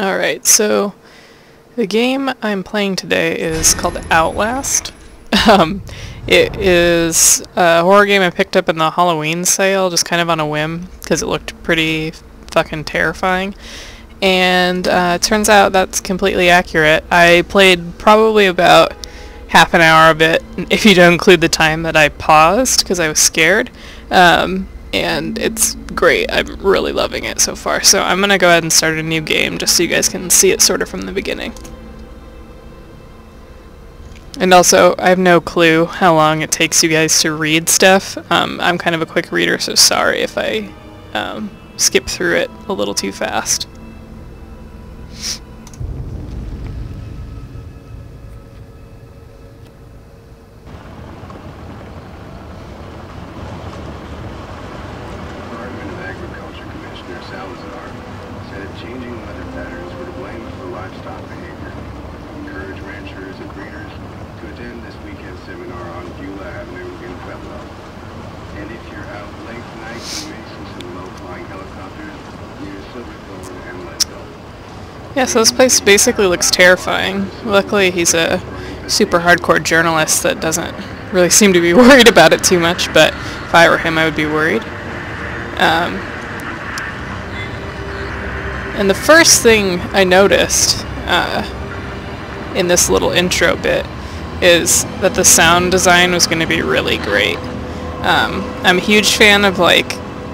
Alright, so the game I'm playing today is called Outlast. It is a horror game I picked up in the Halloween sale, just kind of on a whim, because it looked pretty fucking terrifying. And it turns out that's completely accurate. I played probably about half an hour of it, if you don't include the time that I paused, because I was scared. And it's great. I'm really loving it so far. So I'm going to go ahead and start a new game just so you guys can see it sort of from the beginning. And also, I have no clue how long it takes you guys to read stuff. I'm kind of a quick reader, so sorry if I skip through it a little too fast. Changing weather patterns were to blame for livestock behavior. Encourage ranchers and breeders to attend this weekend seminar on Beulah Avenue in Pueblo. And if you're out late tonight, you may see some low-flying helicopters near Silverthorne and Leadville. Yeah, so this place basically looks terrifying. Luckily, he's a super hardcore journalist that doesn't really seem to be worried about it too much, but if I were him, I would be worried. And the first thing I noticed in this little intro bit is that the sound design was going to be really great. I'm a huge fan of like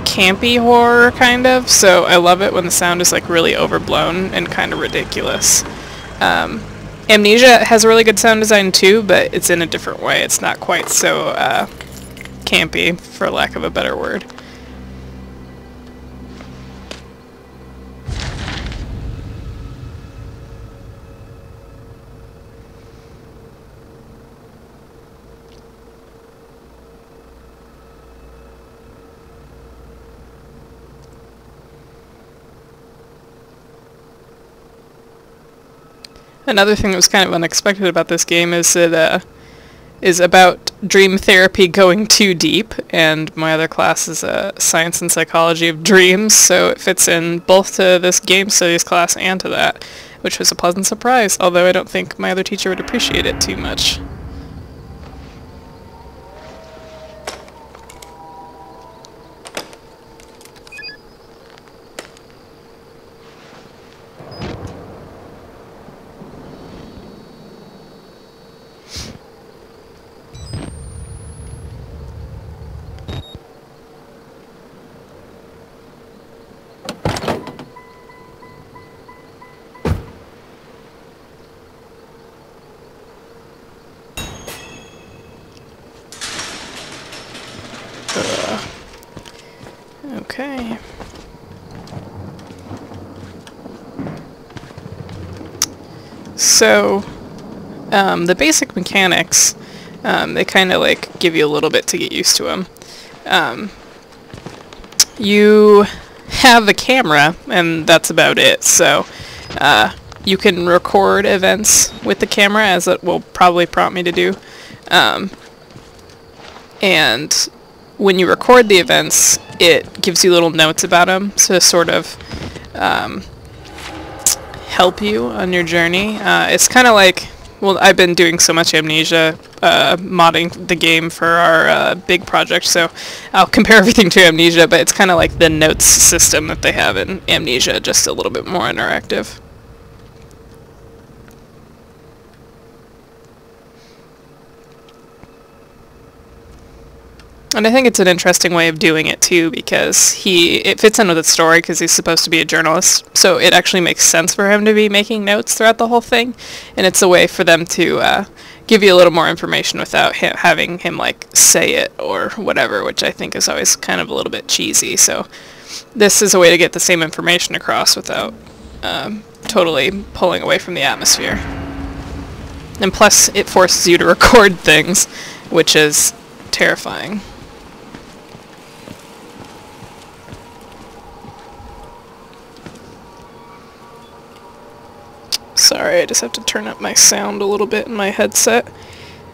campy horror kind of, so I love it when the sound is like really overblown and kind of ridiculous. Amnesia has a really good sound design too, but it's in a different way. It's not quite so campy, for lack of a better word. Another thing that was kind of unexpected about this game is it is about dream therapy going too deep, and my other class is Science and Psychology of Dreams, so it fits in both to this game studies class and to that, which was a pleasant surprise, although I don't think my other teacher would appreciate it too much. Okay. So, the basic mechanics, they kind of like give you a little bit to get used to them. You have a camera, and that's about it. So, you can record events with the camera, as it will probably prompt me to do. And when you record the events, it gives you little notes about them to sort of help you on your journey. It's kind of like, well, I've been doing so much Amnesia, modding the game for our big project, so I'll compare everything to Amnesia, but it's kind of like the notes system that they have in Amnesia, just a little bit more interactive. And I think it's an interesting way of doing it too, because it fits in with the story because he's supposed to be a journalist, so it actually makes sense for him to be making notes throughout the whole thing, and it's a way for them to give you a little more information without having him like say it or whatever, which I think is always kind of a little bit cheesy. So this is a way to get the same information across without totally pulling away from the atmosphere. And plus it forces you to record things, which is terrifying. Sorry, I just have to turn up my sound a little bit in my headset.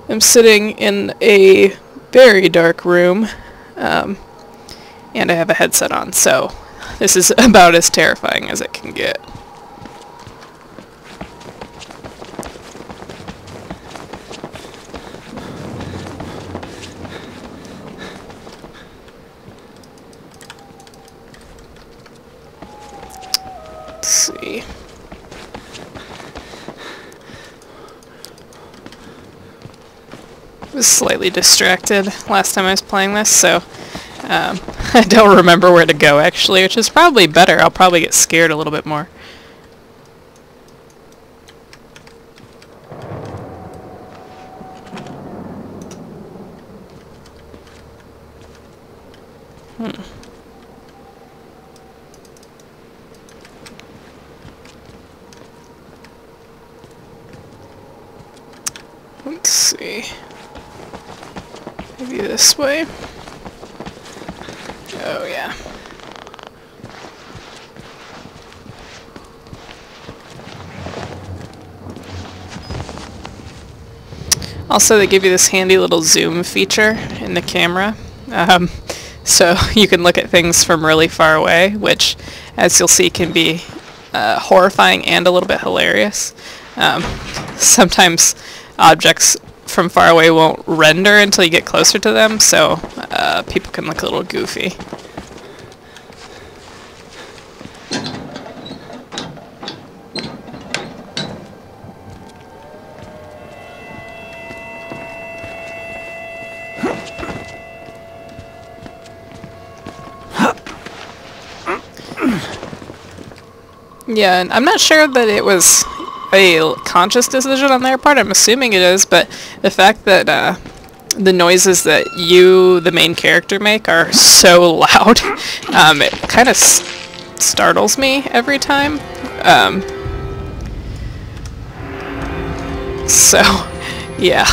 I'm sitting in a very dark room, and I have a headset on, so this is about as terrifying as it can get. Let's see. I was slightly distracted last time I was playing this, so I don't remember where to go actually, which is probably better. I'll probably get scared a little bit more. Let's see. Maybe this way. Oh yeah. Also, they give you this handy little zoom feature in the camera. So you can look at things from really far away, which, as you'll see, can be horrifying and a little bit hilarious. Sometimes objects from far away won't render until you get closer to them, so people can look a little goofy. Yeah, and I'm not sure that it was a conscious decision on their part. I'm assuming it is, but the fact that the noises that you, the main character, make are so loud, it kind of startles me every time. So, yeah.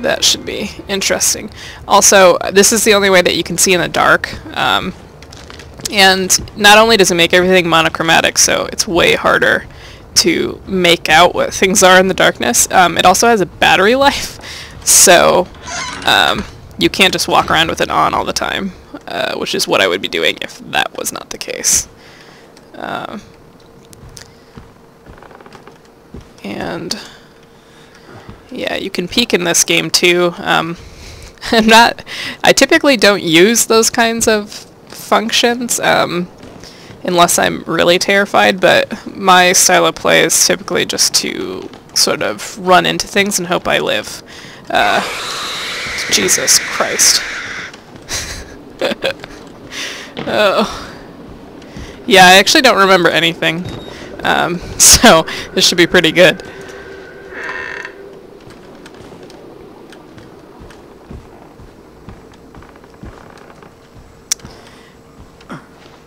That should be interesting. Also, this is the only way that you can see in the dark. And not only does it make everything monochromatic, so it's way harder to make out what things are in the darkness, it also has a battery life, so you can't just walk around with it on all the time, which is what I would be doing if that was not the case. And yeah, you can peek in this game too. I typically don't use those kinds of functions unless I'm really terrified, but my style of play is typically just to sort of run into things and hope I live. Jesus Christ. Oh. Yeah, I actually don't remember anything, so this should be pretty good.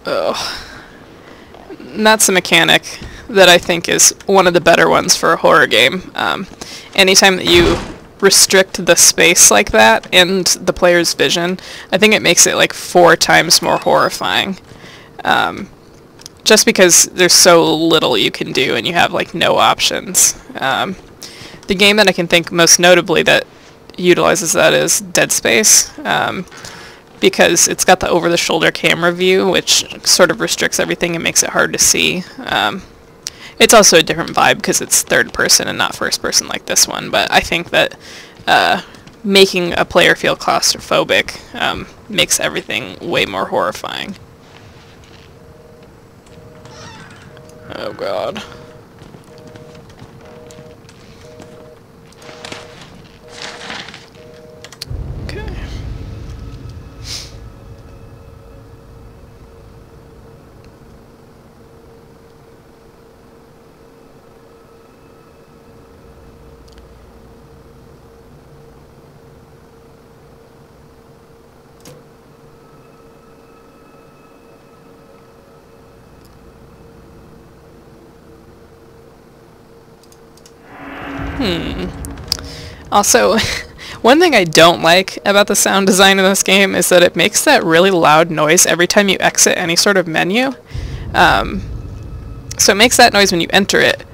Oh. And that's a mechanic that I think is one of the better ones for a horror game. Anytime that you restrict the space like that and the player's vision, I think it makes it like 4 times more horrifying. Just because there's so little you can do and you have like no options. The game that I can think most notably that utilizes that is Dead Space. Because it's got the over-the-shoulder camera view, which sort of restricts everything and makes it hard to see. It's also a different vibe because it's third person and not first person like this one, but I think that making a player feel claustrophobic makes everything way more horrifying. Oh god. Okay. Also, one thing I don't like about the sound design in this game is that it makes that really loud noise every time you exit any sort of menu. So it makes that noise when you enter it,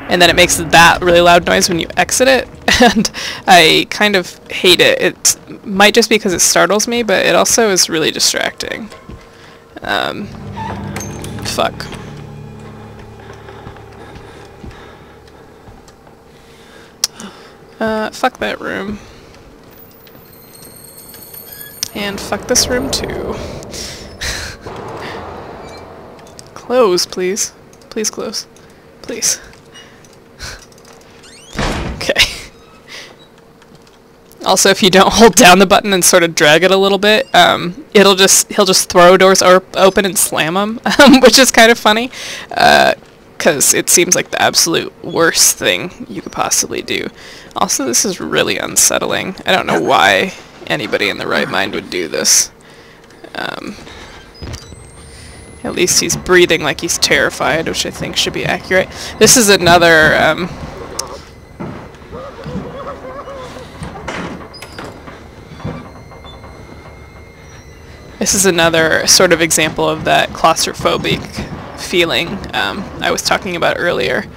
and then it makes that really loud noise when you exit it, and I kind of hate it. It might just be because it startles me, but it also is really distracting. Fuck. Fuck that room. And fuck this room too. Close, please. Please close. Please. Okay. Also, if you don't hold down the button and sort of drag it a little bit, he'll just throw doors open and slam them, which is kind of funny, because it seems like the absolute worst thing you could possibly do. Also, this is really unsettling. I don't know why anybody in the right mind would do this. At least he's breathing like he's terrified, which I think should be accurate. This is another, sort of example of that claustrophobic feeling I was talking about earlier.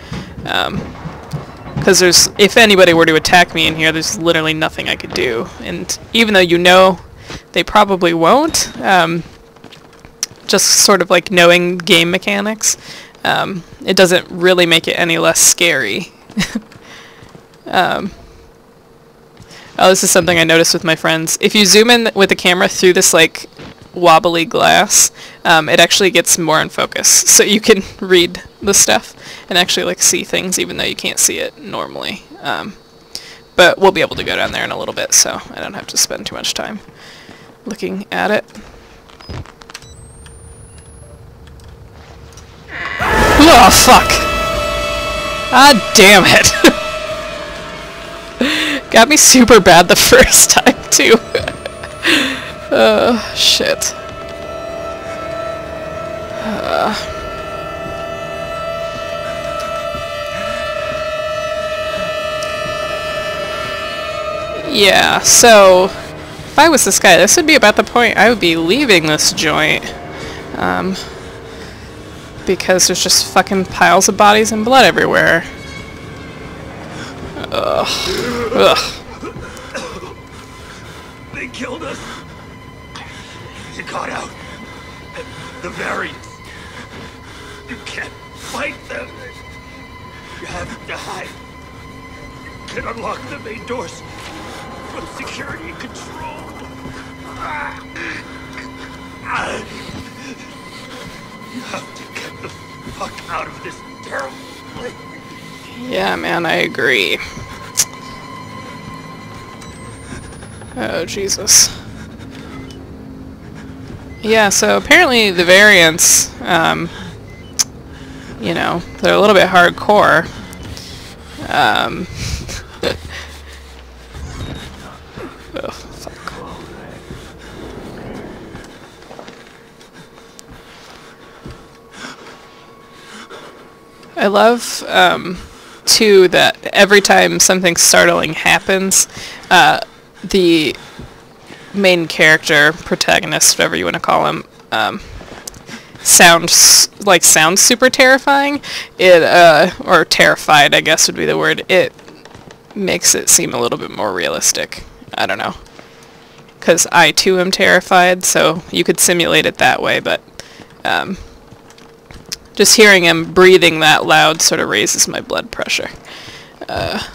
Because if anybody were to attack me in here, there's literally nothing I could do. And even though you know they probably won't, just sort of like knowing game mechanics, it doesn't really make it any less scary. Oh, this is something I noticed with my friends. If you zoom in with the camera through this like wobbly glass, it actually gets more in focus, so you can read the stuff and actually like see things even though you can't see it normally. But we'll be able to go down there in a little bit, so I don't have to spend too much time looking at it. Oh, fuck! Ah, damn it! Got me super bad the first time, too. Shit. Yeah, so if I was this guy, this would be about the point I would be leaving this joint. Because there's just fucking piles of bodies and blood everywhere. Ugh. Ugh. They killed us. You got out. The variants. You can't fight them. You have to hide. You can unlock the main doors from security control. You have to get the fuck out of this terrible place. Yeah, man, I agree. Oh, Jesus. Yeah, so apparently the variants, you know, they're a little bit hardcore. Oh, fuck. I love, too, that every time something startling happens, the main character, protagonist, whatever you want to call him, sounds super terrifying. Or terrified, I guess would be the word. It makes it seem a little bit more realistic. I don't know. Because I, too, am terrified, so you could simulate it that way, but, just hearing him breathing that loud sort of raises my blood pressure. Oh.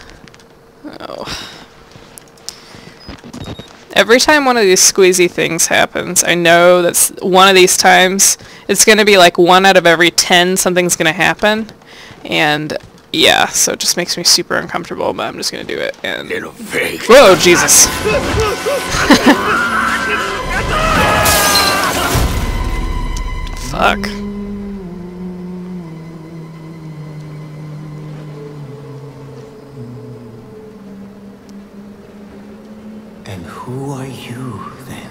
Every time one of these squeezy things happens, I know that's one of these times, it's going to be like 1 out of every 10 something's going to happen. And yeah, so it just makes me super uncomfortable, but I'm just going to do it. And whoa, Jesus. Fuck. And who are you, then?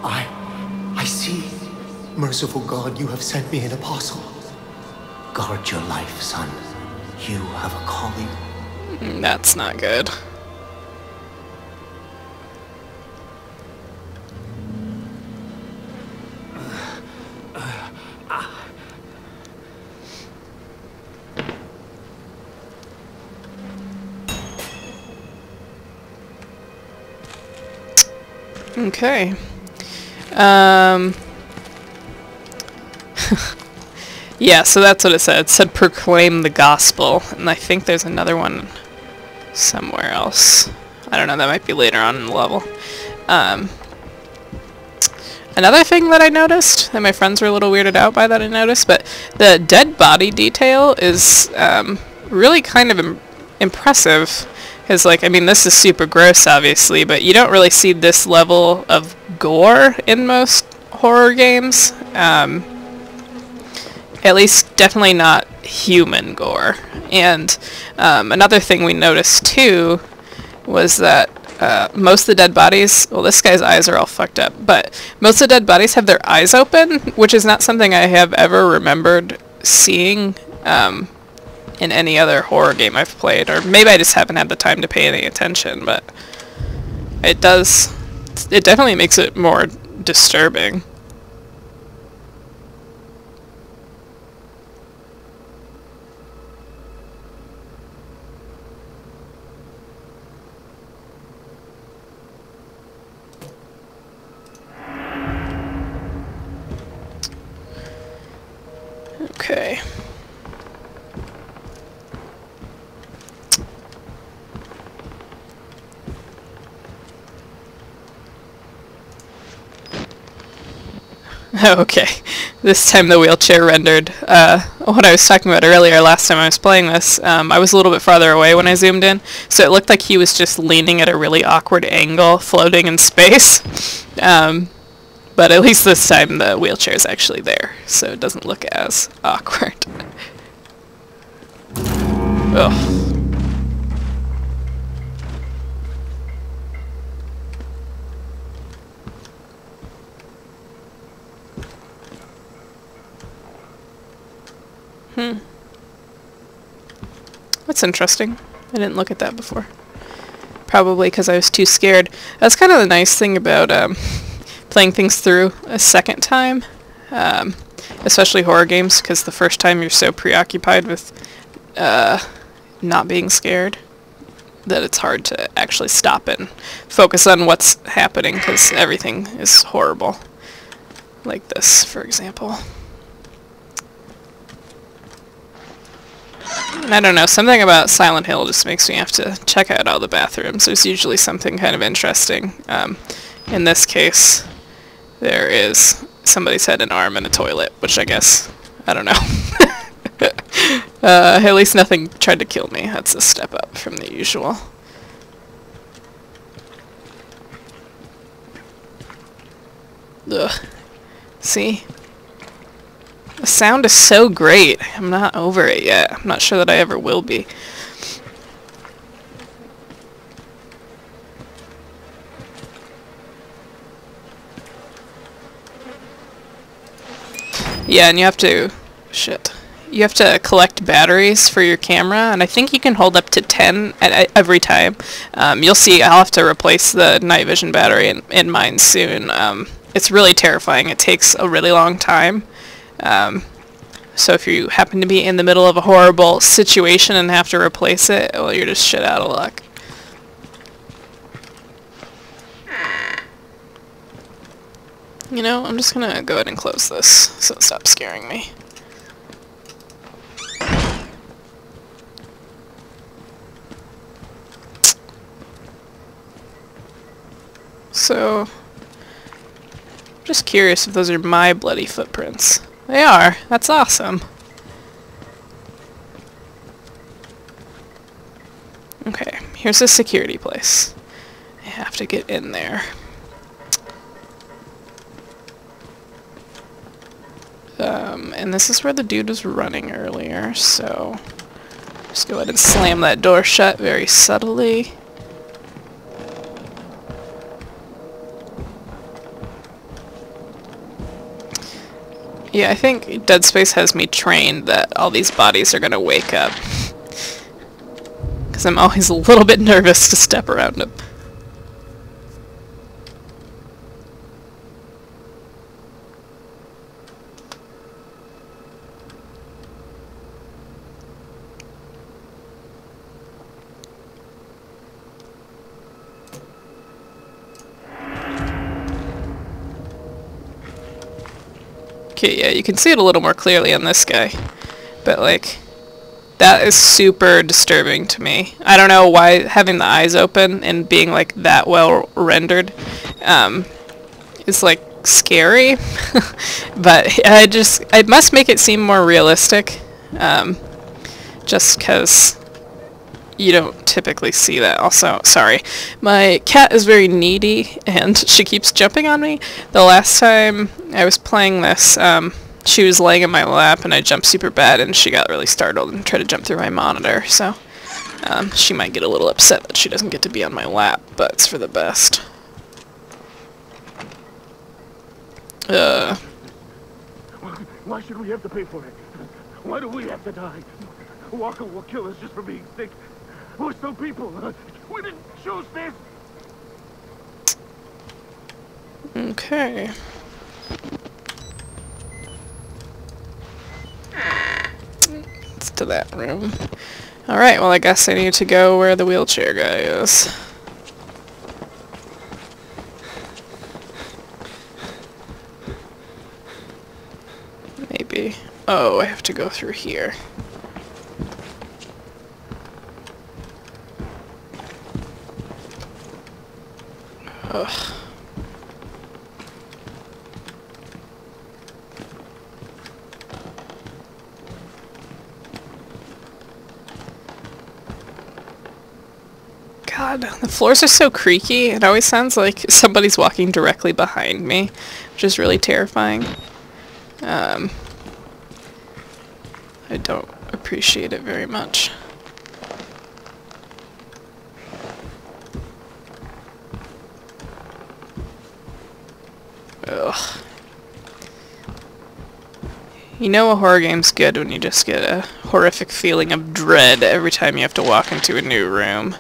I see. Merciful God, you have sent me an apostle. Guard your life, son. You have a calling. That's not good. Okay. Yeah, so that's what it said. It said proclaim the gospel, and I think there's another one somewhere else. I don't know, that might be later on in the level. Another thing that I noticed, that my friends were a little weirded out by that I noticed, but the dead body detail is really kind of impressive. Because, like, I mean, this is super gross, obviously, but you don't really see this level of gore in most horror games. At least, definitely not human gore. And another thing we noticed, too, was that most of the dead bodies, well, this guy's eyes are all fucked up, but most of the dead bodies have their eyes open, which is not something I have ever remembered seeing in any other horror game I've played, or maybe I just haven't had the time to pay any attention, but it definitely makes it more disturbing. Okay. Okay. This time the wheelchair rendered. What I was talking about earlier, last time I was playing this, I was a little bit farther away when I zoomed in, so it looked like he was just leaning at a really awkward angle, floating in space. But at least this time the wheelchair is actually there, so it doesn't look as awkward. Ugh. That's interesting. I didn't look at that before. Probably because I was too scared. That's kind of the nice thing about playing things through a second time, especially horror games, because the first time you're so preoccupied with not being scared that it's hard to actually stop and focus on what's happening, because everything is horrible. Like this, for example. And I don't know, something about Silent Hill just makes me have to check out all the bathrooms. There's usually something kind of interesting. In this case, there is somebody's head and arm in a toilet, which I guess, I don't know. At least nothing tried to kill me. That's a step up from the usual. Ugh. See? The sound is so great. I'm not over it yet. I'm not sure that I ever will be. Yeah, and you have to... Shit. You have to collect batteries for your camera, and I think you can hold up to 10 at every time. You'll see I'll have to replace the night vision battery in mine soon. It's really terrifying. It takes a really long time. So if you happen to be in the middle of a horrible situation and have to replace it, well, you're just shit out of luck. You know, I'm just gonna go ahead and close this so it stops scaring me. So, just curious if those are my bloody footprints. They are. That's awesome. Okay, here's a security place. I have to get in there. And this is where the dude was running earlier, so just go ahead and slam that door shut very subtly. Yeah, I think Dead Space has me trained that all these bodies are gonna wake up. Because I'm always a little bit nervous to step around them. Okay, yeah, you can see it a little more clearly on this guy. But, like, That is super disturbing to me. I don't know why having the eyes open and being like that well rendered is like scary, but I must make it seem more realistic, just because you don't typically see that. Also, sorry, my cat is very needy and she keeps jumping on me. The last time I was playing this, she was laying in my lap and I jumped super bad and she got really startled and tried to jump through my monitor, so she might get a little upset that she doesn't get to be on my lap, but it's for the best. Why should we have to pay for it? Why do we have to die? Walker will kill us just for being sick. We're still people. We didn't choose this. Okay. It's to that room. Alright, well I guess I need to go where the wheelchair guy is. Maybe. Oh, I have to go through here. Ugh. God, the floors are so creaky. It always sounds like somebody's walking directly behind me, which is really terrifying. I don't appreciate it very much. Ugh. You know a horror game's good when you just get a horrific feeling of dread every time you have to walk into a new room.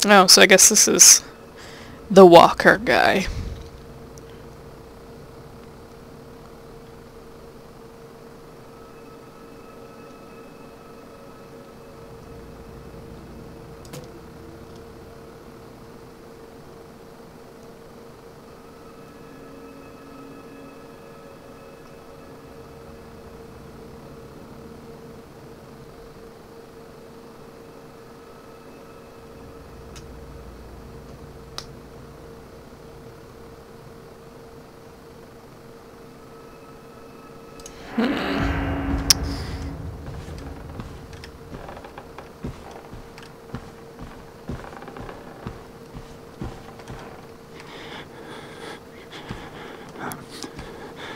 Oh, so I guess this is the Walker guy.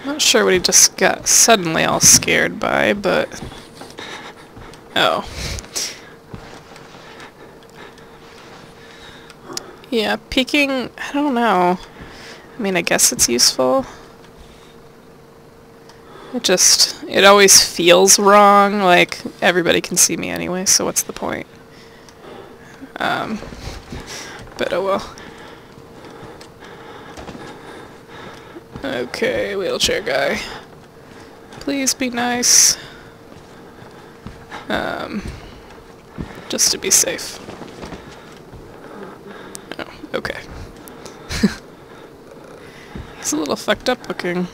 Not sure what he just got suddenly all scared by, but... Oh. Yeah, peeking, I don't know. I mean, I guess it's useful. It always feels wrong, like, everybody can see me anyway, so what's the point? But oh well. Okay, wheelchair guy. Please be nice. Just to be safe. Oh, okay. He's a little fucked up looking.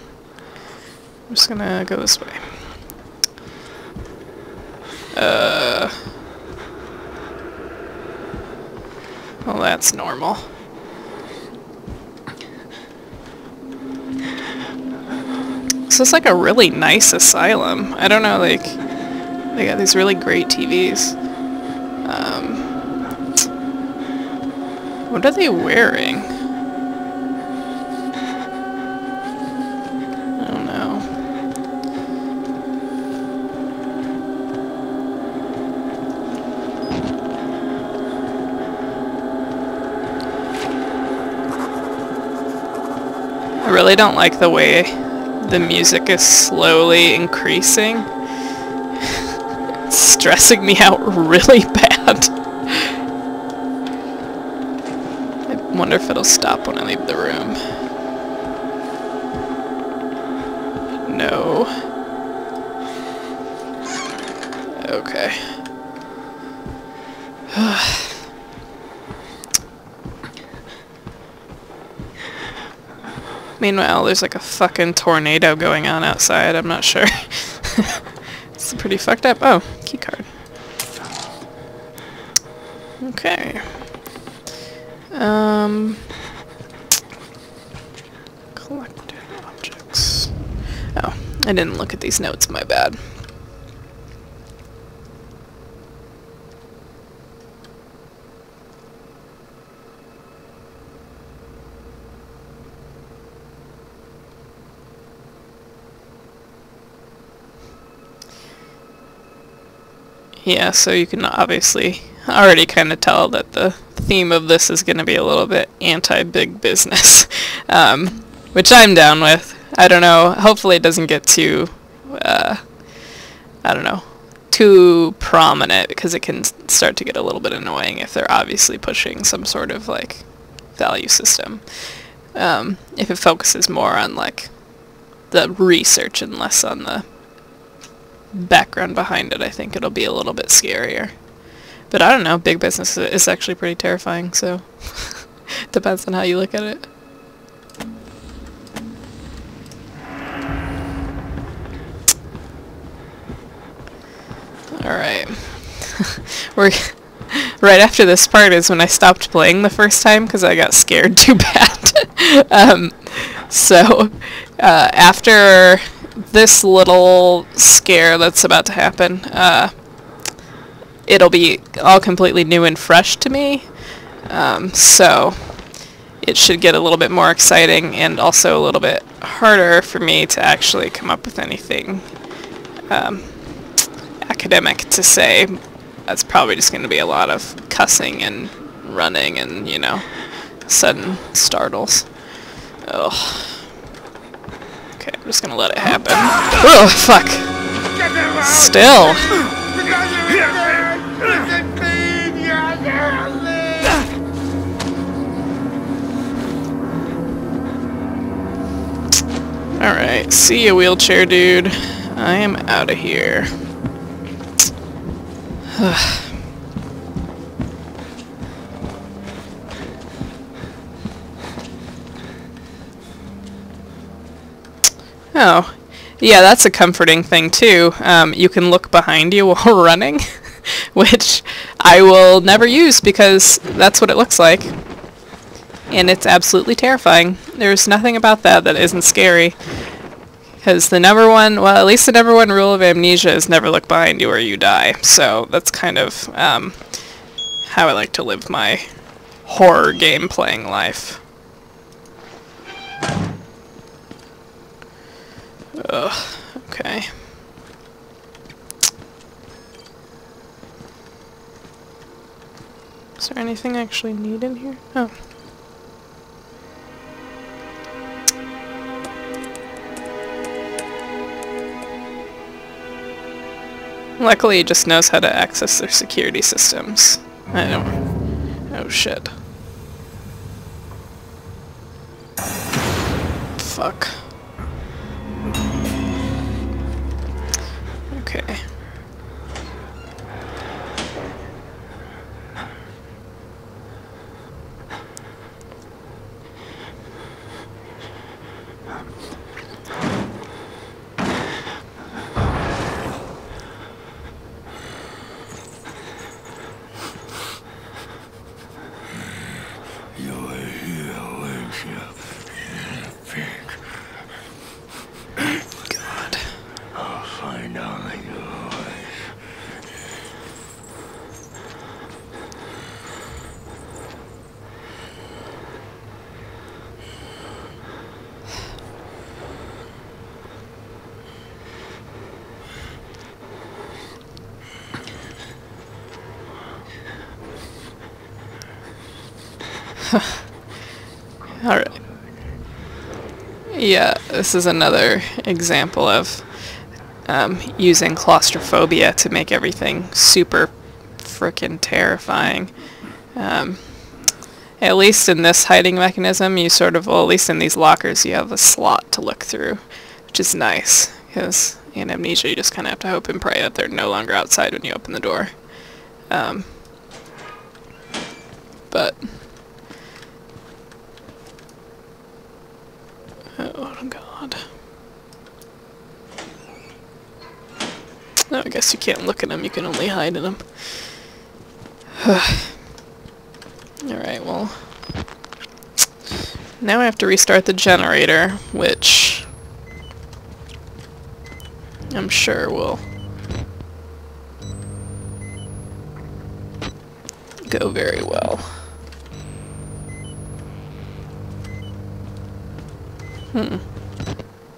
I'm just gonna go this way. Well, that's normal. This is like a really nice asylum. I don't know, like, they got these really great TVs. What are they wearing? I don't know. I really don't like the way the music is slowly increasing. It's stressing me out really bad. I wonder if it'll stop when I leave the room. No. Okay. Meanwhile, there's like a fucking tornado going on outside. I'm not sure. It's pretty fucked up. Oh, keycard. Okay. Collected objects. Oh, I didn't look at these notes, my bad. Yeah, so you can obviously already kind of tell that the theme of this is going to be a little bit anti-big business, which I'm down with. I don't know, hopefully it doesn't get too, I don't know, too prominent, because it can start to get a little bit annoying if they're obviously pushing some sort of, like, value system. If it focuses more on, like, the research and less on the background behind it, I think it'll be a little bit scarier. But I don't know, big business is actually pretty terrifying, so depends on how you look at it. Alright. We're right after this part is when I stopped playing the first time because I got scared too bad. After this little scare that's about to happen, it'll be all completely new and fresh to me, so it should get a little bit more exciting and also a little bit harder for me to actually come up with anything academic to say. That's probably just going to be a lot of cussing and running and, you know, sudden startles. Ugh. Okay, I'm just gonna let it happen. Oh, fuck! Still! Alright, see ya, wheelchair dude. I am out of here. Oh, yeah, that's a comforting thing too. You can look behind you while running, which I will never use because that's what it looks like. And it's absolutely terrifying. There's nothing about that that isn't scary. Because the number one, well, at least the number one rule of amnesia is never look behind you or you die. So that's kind of how I like to live my horror game playing life. Ugh, okay. Is there anything I actually need in here? Oh. Luckily, he just knows how to access their security systems. I don't... Oh, shit. Fuck. Okay. God. I'll find only yours. Alright. Yeah, this is another example of using claustrophobia to make everything super frickin' terrifying. At least in this hiding mechanism, you sort of, well, at least in these lockers, you have a slot to look through, which is nice, because in Amnesia, you just kind of have to hope and pray that they're no longer outside when you open the door. But... Oh god. Oh, I guess you can't look at them, you can only hide in them. Alright, well... now I have to restart the generator, which... I'm sure will... go very well.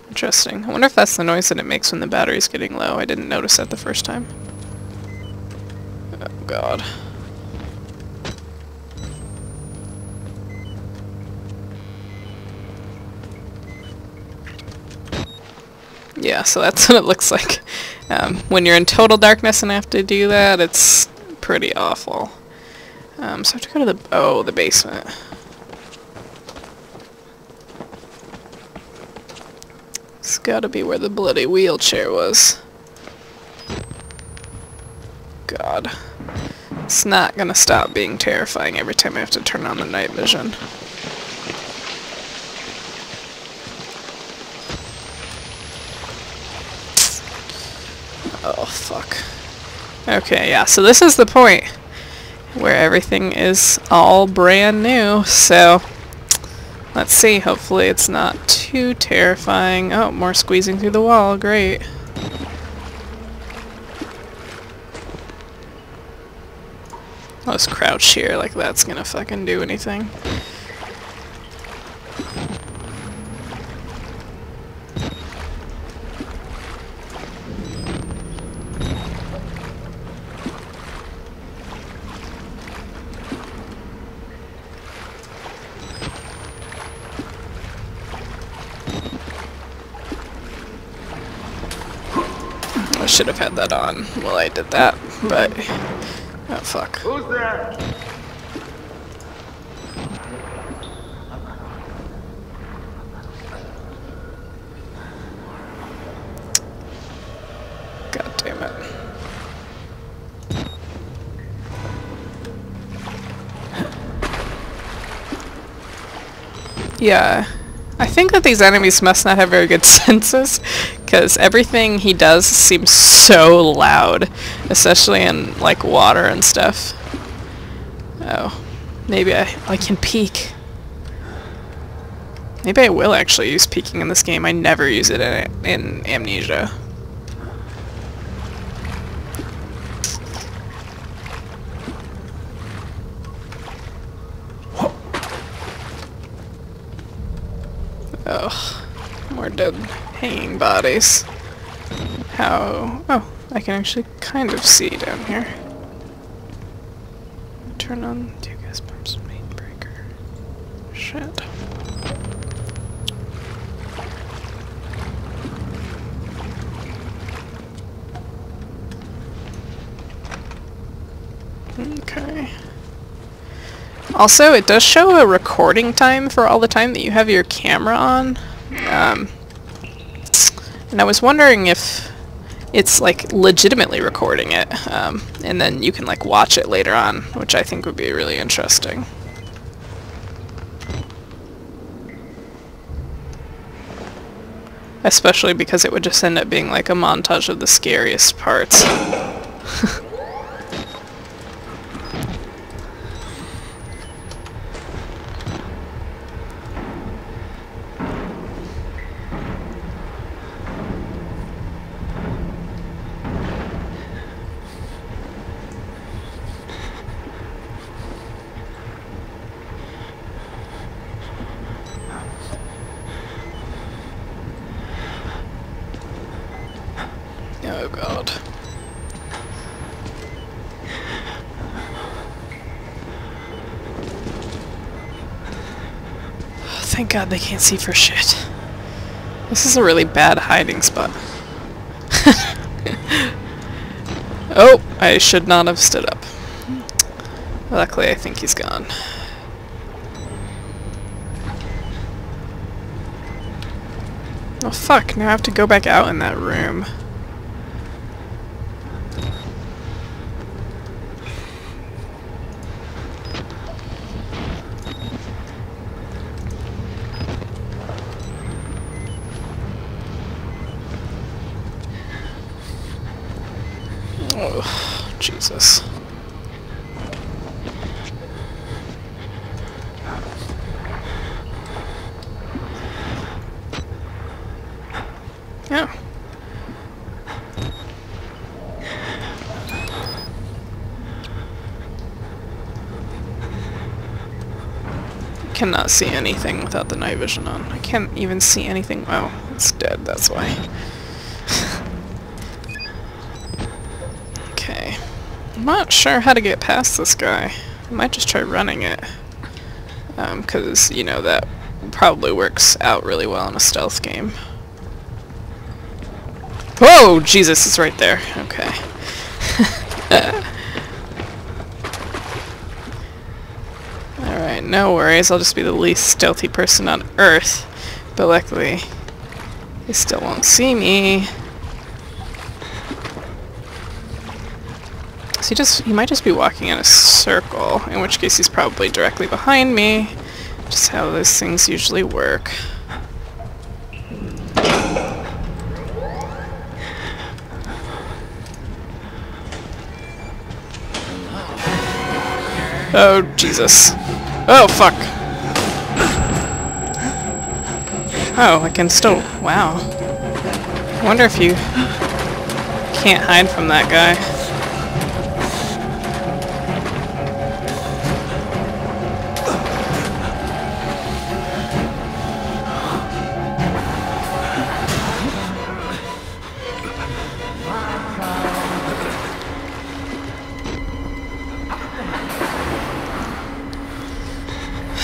Interesting. I wonder if that's the noise that it makes when the battery's getting low. I didn't notice that the first time. Oh god. Yeah, so that's what it looks like. When you're in total darkness and have to do that, it's pretty awful. So I have to go to the basement. It's gotta be where the bloody wheelchair was. God. It's not gonna stop being terrifying every time I have to turn on the night vision. Oh, fuck. Okay, yeah, so this is the point where everything is all brand new, so let's see, hopefully it's not too terrifying. Oh, more squeezing through the wall, great. I'll just crouch here like that's gonna fucking do anything. I should have had that on while I did that, but... oh, fuck. Who's there? God damn it. Yeah. I think that these enemies must not have very good senses, because everything he does seems so loud, especially in, like, water and stuff. Oh. Maybe I can peek. Maybe I will actually use peeking in this game. I never use it in Amnesia. Oh, more dead hanging bodies. How... oh, I can actually kind of see down here. Turn on 2 gas pumps, main breaker. Shit. Okay. Also, it does show a recording time for all the time that you have your camera on. And I was wondering if it's like legitimately recording it, and then you can like watch it later on, which I think would be really interesting. Especially because it would just end up being like a montage of the scariest parts. Oh god. Thank god they can't see for shit. This is a really bad hiding spot. Oh, I should not have stood up. Luckily I think he's gone. Oh fuck, now I have to go back out in that room. Oh, Jesus. Yeah. Cannot see anything without the night vision on. I can't even see anything. Oh, it's dead, that's why. Okay. I'm not sure how to get past this guy. I might just try running it. Because, you know, that probably works out really well in a stealth game. Whoa! Jesus, it's right there. Okay. Alright, no worries. I'll just be the least stealthy person on Earth. But luckily, he still won't see me. So he might just be walking in a circle, in which case he's probably directly behind me. Just how those things usually work. Oh, Jesus. Oh, fuck. Oh, I can still... Wow. I wonder if you can't hide from that guy.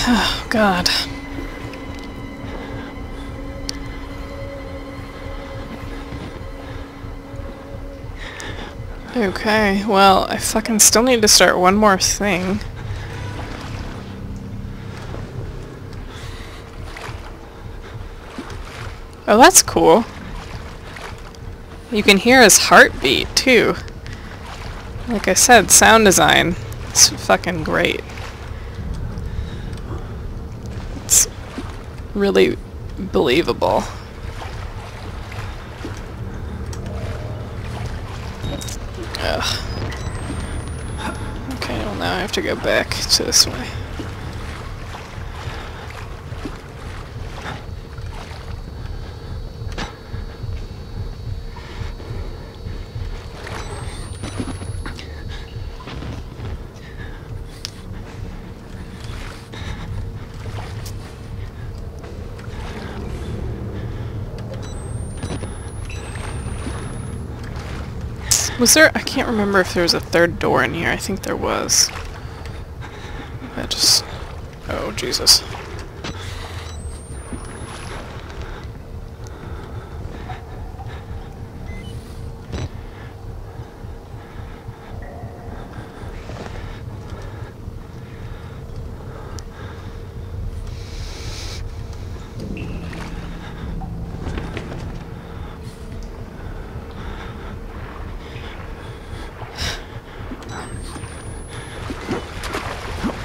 Oh, God. Okay, well, I fucking still need to start one more thing. Oh, that's cool. You can hear his heartbeat, too. Like I said, sound design. It's fucking great. It's really believable. Ugh. Okay, well now I have to go back to this way. Was there... I can't remember if there was a third door in here. I think there was. I just... Oh, Jesus.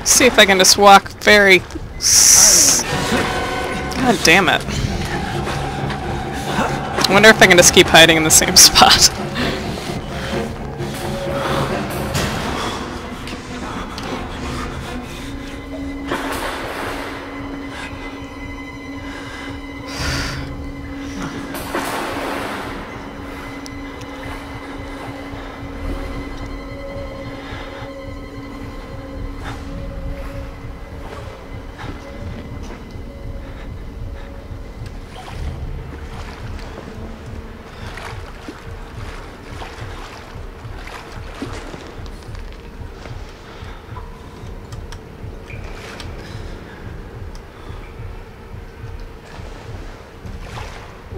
See if I can just walk very... God damn it. I wonder if I can just keep hiding in the same spot.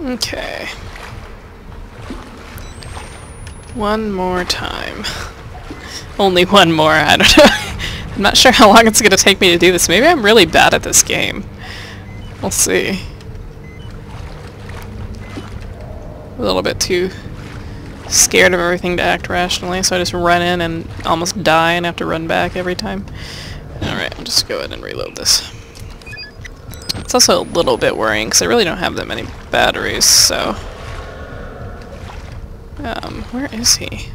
Okay. One more time. Only one more, I don't know. I'm not sure how long it's going to take me to do this. Maybe I'm really bad at this game. We'll see. A little bit too scared of everything to act rationally, so I just run in and almost die and have to run back every time. Alright, I'll just go ahead and reload this. It's also a little bit worrying because I really don't have that many batteries, so... where is he?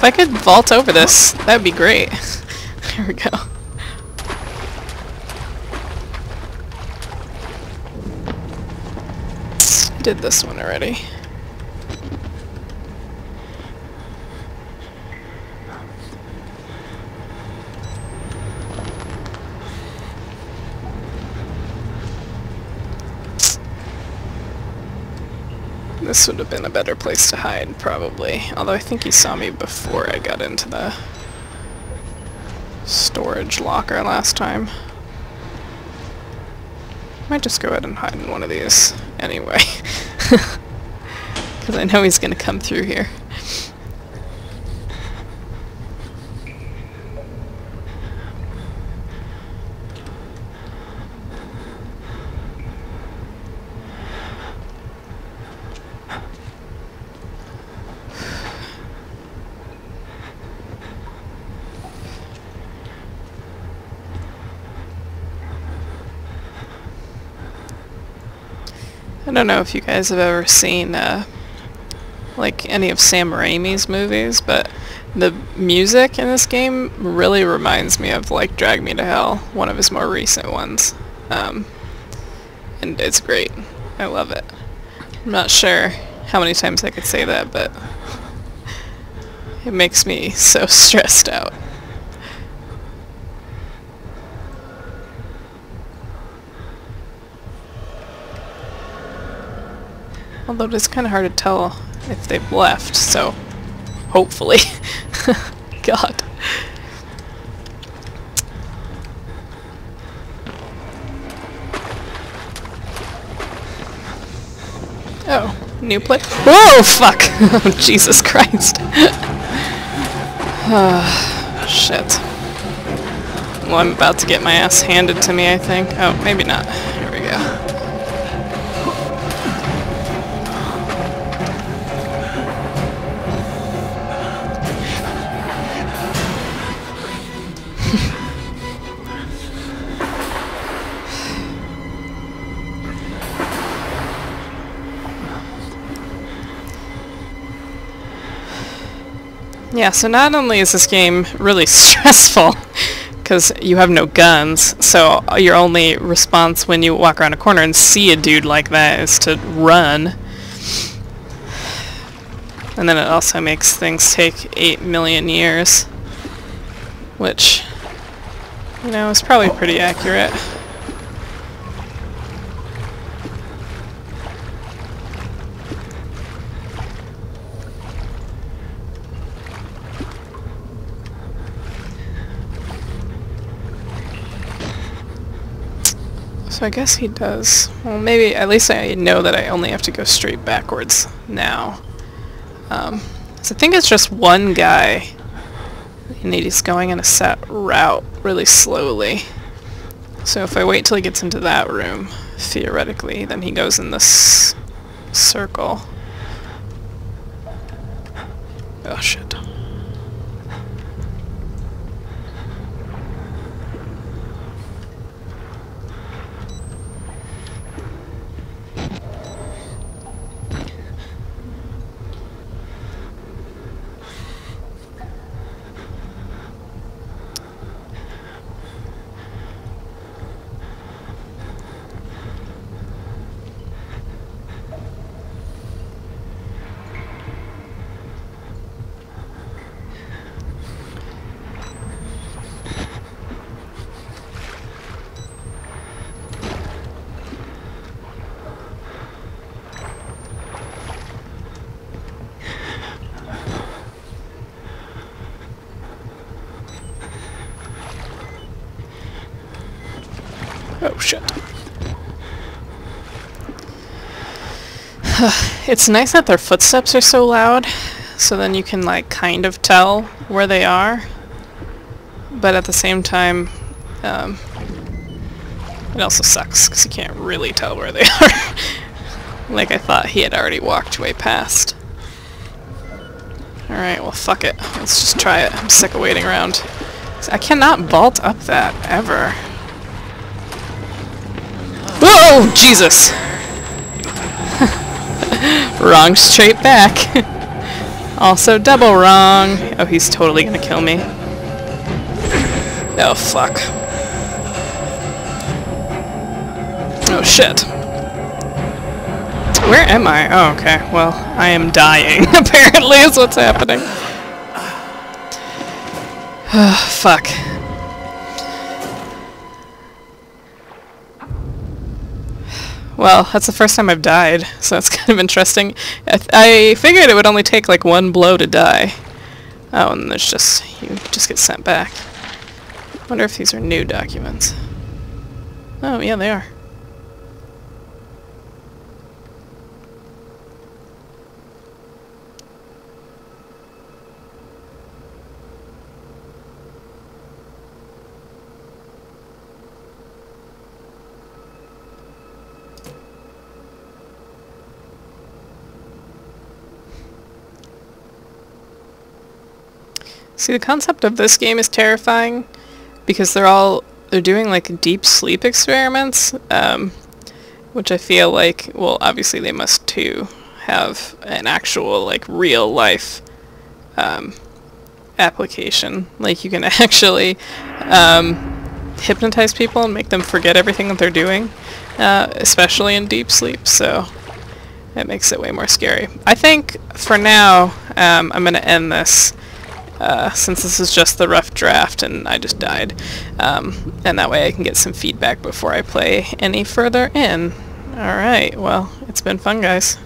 I could vault over this, that'd be great. There we go. Did this one already. This would have been a better place to hide, probably. Although I think he saw me before I got into the storage locker last time. Might just go ahead and hide in one of these anyway. Because I know he's going to come through here. I don't know if you guys have ever seen like any of Sam Raimi's movies, but the music in this game really reminds me of like Drag Me to Hell, one of his more recent ones. And it's great. I love it. I'm not sure how many times I could say that, but it makes me so stressed out. Although it's kind of hard to tell if they've left, so hopefully. God. Oh, new play. Whoa, fuck! Oh, Jesus Christ. Shit. Well, I'm about to get my ass handed to me, I think. Oh, maybe not. Here we go. Yeah, so not only is this game really stressful, because you have no guns, so your only response when you walk around a corner and see a dude like that is to run. And then it also makes things take 8 million years, which, you know, is probably pretty accurate. So I guess he does. Well, maybe at least I know that I only have to go straight backwards now. So I think it's just one guy, and he's going in a set route really slowly. So if I wait till he gets into that room, theoretically, then he goes in this circle. Oh shit. Oh shit. It's nice that their footsteps are so loud, so then you can like kind of tell where they are, but at the same time it also sucks because you can't really tell where they are. Like I thought he had already walked way past. Alright, well fuck it. Let's just try it. I'm sick of waiting around. I cannot vault up that, ever. Whoa! Jesus! Wrong straight back. Also double wrong. Oh, he's totally gonna kill me. Oh, fuck. Oh, shit. Where am I? Oh, okay. Well, I am dying, apparently, is what's happening. Fuck. Well, that's the first time I've died, so that's kind of interesting. I figured it would only take like one blow to die. Oh, and there's just, you just get sent back. Wonder if these are new documents. Oh, yeah, they are. See, the concept of this game is terrifying because they're doing like deep sleep experiments, which I feel like, well, obviously they must too have an actual like real life application. Like you can actually hypnotize people and make them forget everything that they're doing, especially in deep sleep. So it makes it way more scary. I think for now I'm going to end this. Since this is just the rough draft and I just died. And that way I can get some feedback before I play any further in. Alright, well, it's been fun, guys.